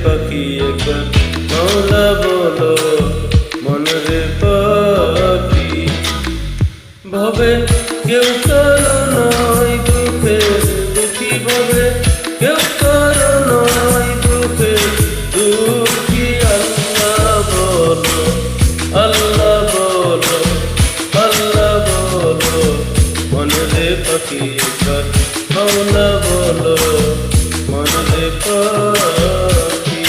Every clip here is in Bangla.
পাখি একবার মাওলা বলো মনরে পাখি। ভবে কেউ কারো নয় দুঃখের দুঃখী, ভবে কেউ কারো নয় দুঃখের দুঃখী। আল্লাহ বলো, আল্লাহ বলো, আল্লাহ বলো মনরে পাখি একবার মাওলা বলো মনরে পাখি।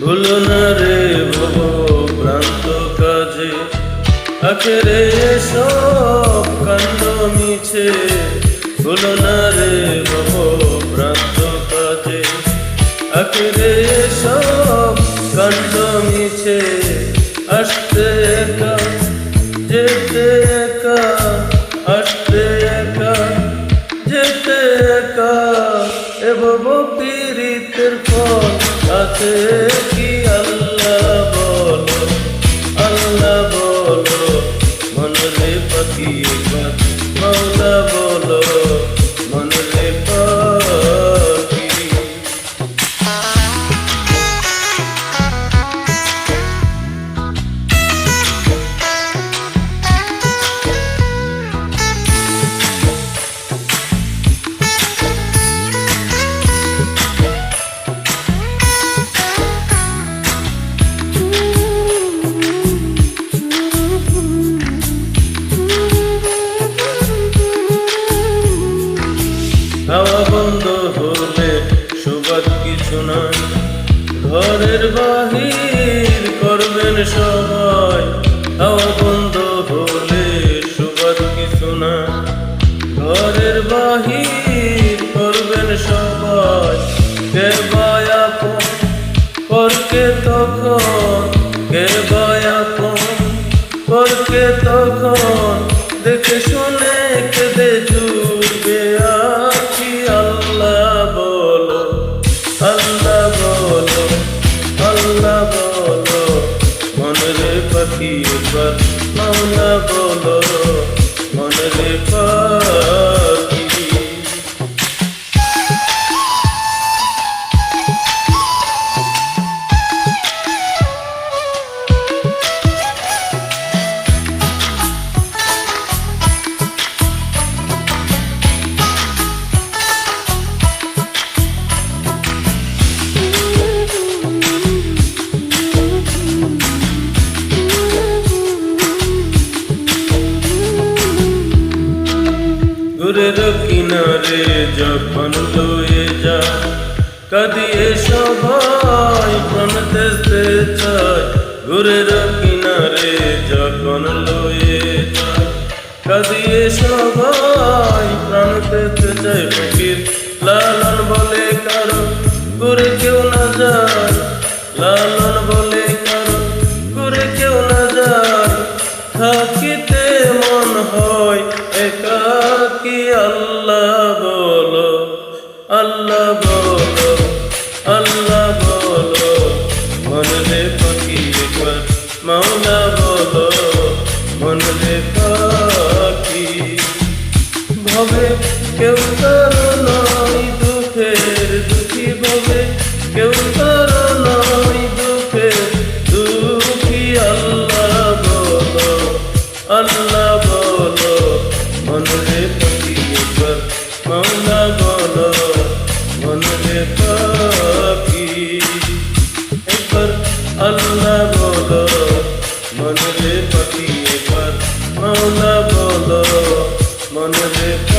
ভুলো না রে ভব ভ্রান্ত কাজে, আখেরে সব কাণ্ড মিছে। ভুলো না রে ভব ভ্রান্ত কাজে, আখেরে সব কাণ্ড মিছে। আসতে একা যেতে একা, আসতে একা যেতে একা। এ ভব পীড়িতের ফল আছে কি? আল্লাহ বলো, আল্লাহ বলো মনরে পাখি একবার মাওলা বলো মনরে পাখি। হাওয়া বন্ধ হলে সুবাদ কিছু নাই, ঘরের বাহির করবেন সবাই। হাওয়া বন্ধ হলে সুবাদ কিছু নাই, ঘরের বাহির করবেন সবাই। কে বায়াপন করকে তখন, কে বায়াপন করকে তখন, দেখে শুনে কেঁদে জুড়বে আখি। আল্লাহ বলো, আল্লাহ বলো, আল্লাহ বলো মনরে পাখি একবার মাওলা বলো মনরে পাখি। দূরের কিনারে যখন লয়ে যা, কাঁদিয়ে সবাই প্রাণ দেশে চায়। দূরের কিনারে যখন লয়ে যা, কাঁদিয়ে সবাই প্রাণ দেশে চায়। ফকির লালন বলে কারো করে কেউ না যায়, লালন বলে কারো করে কেউ না যায়। থাকিতে মন হয় একাকী। আল্লাহ বলো, আল্লাহ বলো, আল্লাহ বলো মনরে পাখি একবার মাওলা বলো মনরে পাখি। ভবে কেউ কারো নয় দুঃখের দুঃখী, ভবে কেউ কারো নয় দুঃখের দুঃখী। আল্লাহ বলো, আল্লাহ বলো মনরে পাখি একবার মাওলা বলো মনরে পাখি। একবার আল্লাহ বলো মনরে পাখি একবার মাওলা বলো মনরে পাখি।